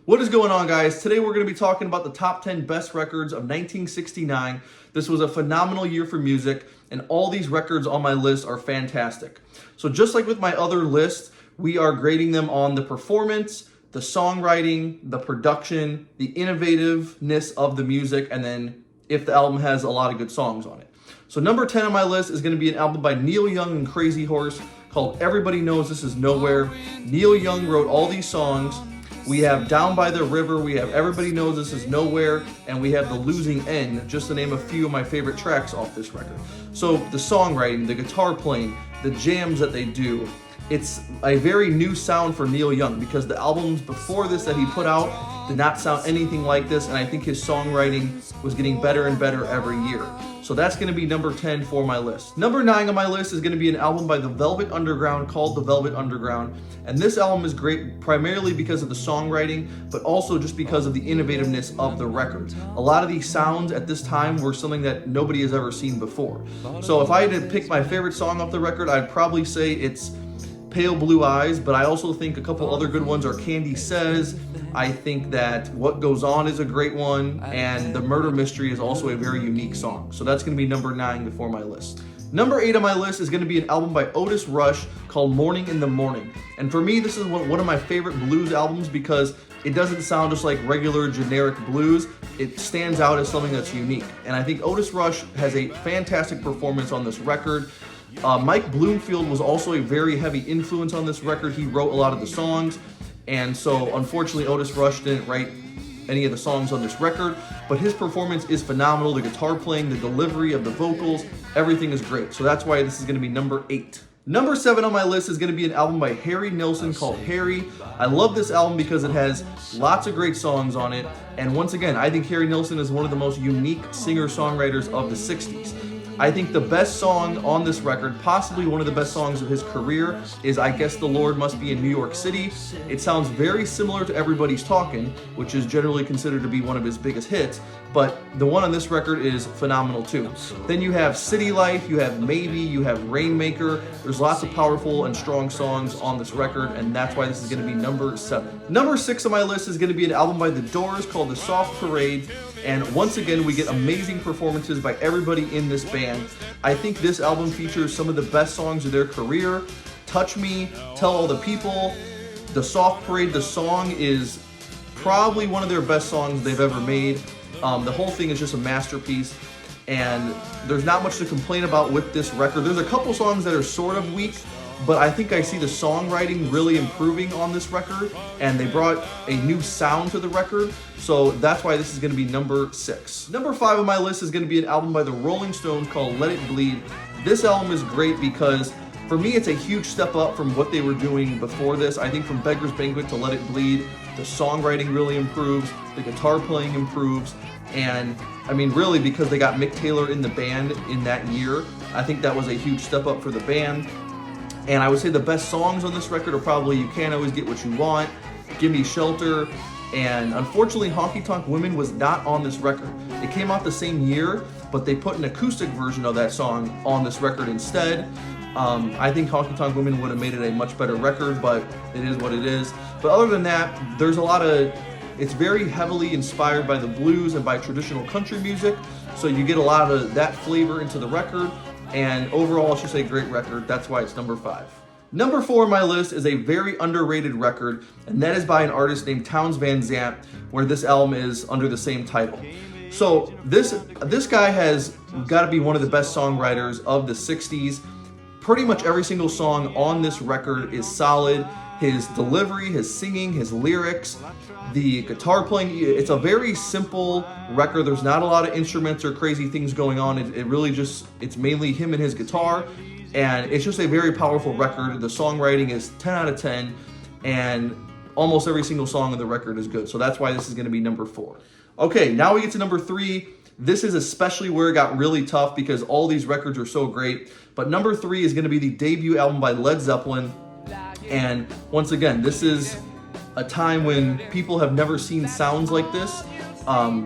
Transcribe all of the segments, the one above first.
What is going on, guys? Today we're going to be talking about the top 10 best records of 1969. This was a phenomenal year for music, and all these records on my list are fantastic. So just like with my other list, we are grading them on the performance, the songwriting, the production, the innovativeness of the music, and then if the album has a lot of good songs on it. So number 10 on my list is going to be an album by Neil Young and Crazy Horse called Everybody Knows This Is Nowhere. Neil Young wrote all these songs. We have Down by the River, we have Everybody Knows This Is Nowhere, and we have The Losing End, just to name a few of my favorite tracks off this record. So the songwriting, the guitar playing, the jams that they do, it's a very new sound for Neil Young because the albums before this that he put out did not sound anything like this, and I think his songwriting was getting better and better every year. So that's going to be number 10 for my list. Number 9 on my list is going to be an album by the Velvet Underground called The Velvet Underground. And this album is great primarily because of the songwriting, but also just because of the innovativeness of the record. A lot of these sounds at this time were something that nobody has ever seen before. So if I had to pick my favorite song off the record, I'd probably say it's Pale Blue Eyes, but I also think a couple other good ones are Candy Says. I think that What Goes On is a great one, and The Murder Mystery is also a very unique song. So that's going to be number 9 before my list. Number 8 on my list is going to be an album by Otis Rush called Morning in the Morning. And for me, this is one of my favorite blues albums because it doesn't sound just like regular generic blues. It stands out as something that's unique. And I think Otis Rush has a fantastic performance on this record. Mike Bloomfield was also a very heavy influence on this record. He wrote a lot of the songs, and so unfortunately Otis Rush didn't write any of the songs on this record, but his performance is phenomenal. The guitar playing, the delivery of the vocals, everything is great. So that's why this is going to be number 8. Number 7 on my list is going to be an album by Harry Nilsson called Harry. I love this album because it has lots of great songs on it, and once again, I think Harry Nilsson is one of the most unique singer-songwriters of the 60s. I think the best song on this record, possibly one of the best songs of his career, is I Guess the Lord Must Be in New York City. It sounds very similar to Everybody's Talking, which is generally considered to be one of his biggest hits, but the one on this record is phenomenal too. Then you have City Life, you have Maybe, you have Rainmaker. There's lots of powerful and strong songs on this record, and that's why this is going to be number 7. Number 6 on my list is going to be an album by The Doors called The Soft Parade. And once again, we get amazing performances by everybody in this band. I think this album features some of the best songs of their career. Touch Me, Tell All the People, The Soft Parade, the song is probably one of their best songs they've ever made. The whole thing is just a masterpiece, and there's not much to complain about with this record. There's a couple songs that are sort of weak, but I think I see the songwriting really improving on this record, and they brought a new sound to the record, so that's why this is going to be number 6. Number 5 on my list is going to be an album by the Rolling Stones called Let It Bleed. This album is great because, for me, it's a huge step up from what they were doing before this. I think from Beggar's Banquet to Let It Bleed, the songwriting really improves, the guitar playing improves, and I mean, really, because they got Mick Taylor in the band in that year, I think that was a huge step up for the band. And I would say the best songs on this record are probably You Can't Always Get What You Want, Give Me Shelter, and unfortunately Honky Tonk Women was not on this record. It came out the same year, but they put an acoustic version of that song on this record instead. I think Honky Tonk Women would have made it a much better record, but it is what it is. But other than that, there's a lot of, it's very heavily inspired by the blues and by traditional country music, so you get a lot of that flavor into the record. And overall, it's just a great record. That's why it's number 5. Number 4 on my list is a very underrated record, and that is by an artist named Townes Van Zandt, where this album is under the same title. So this guy has got to be one of the best songwriters of the 60s. Pretty much every single song on this record is solid. His delivery, his singing, his lyrics, the guitar playing, it's a very simple record. There's not a lot of instruments or crazy things going on. It really just, it's mainly him and his guitar, and it's just a very powerful record. The songwriting is 10 out of 10, and almost every single song on the record is good. So that's why this is going to be number 4. Okay, now we get to number 3. This is especially where it got really tough because all these records are so great. But number 3 is going to be the debut album by Led Zeppelin. And once again, this is a time when people have never seen sounds like this.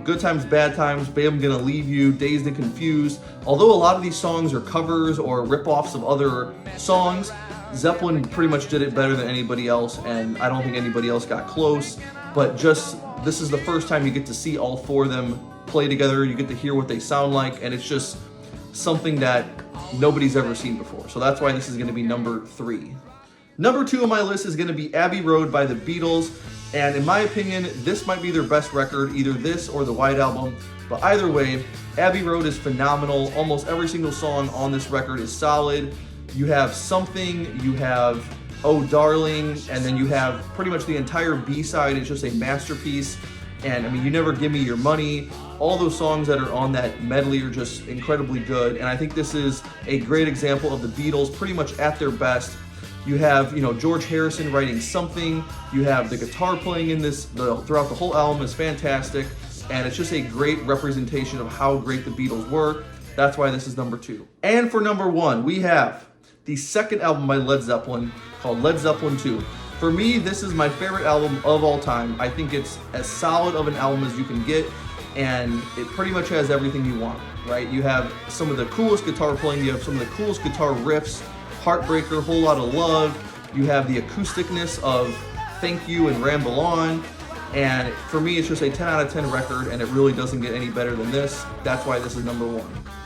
Good Times, Bad Times, Babe, I'm Gonna Leave You, Dazed and Confused. Although a lot of these songs are covers or rip-offs of other songs, Zeppelin pretty much did it better than anybody else, and I don't think anybody else got close. but just this is the first time you get to see all four of them play together. You get to hear what they sound like, and it's just something that nobody's ever seen before. So that's why this is going to be number 3. Number 2 on my list is going to be Abbey Road by the Beatles, and in my opinion, this might be their best record, either this or the White Album. But either way, Abbey Road is phenomenal. Almost every single song on this record is solid. You have Something, you have Oh Darling, and then you have pretty much the entire B-side. It's just a masterpiece. And I mean, You Never Give Me Your Money, all those songs that are on that medley are just incredibly good. And I think this is a great example of the Beatles pretty much at their best. You have, George Harrison writing Something. You have the guitar playing in this throughout the whole album is fantastic. And it's just a great representation of how great the Beatles were. That's why this is number 2. And for number 1, we have the second album by Led Zeppelin called Led Zeppelin 2. For me, this is my favorite album of all time. I think it's as solid of an album as you can get, and it pretty much has everything you want, right? You have some of the coolest guitar playing, you have some of the coolest guitar riffs, Heartbreaker, Whole Lotta Love, you have the acousticness of Thank You and Ramble On, and for me, it's just a 10 out of 10 record, and it really doesn't get any better than this. That's why this is number 1.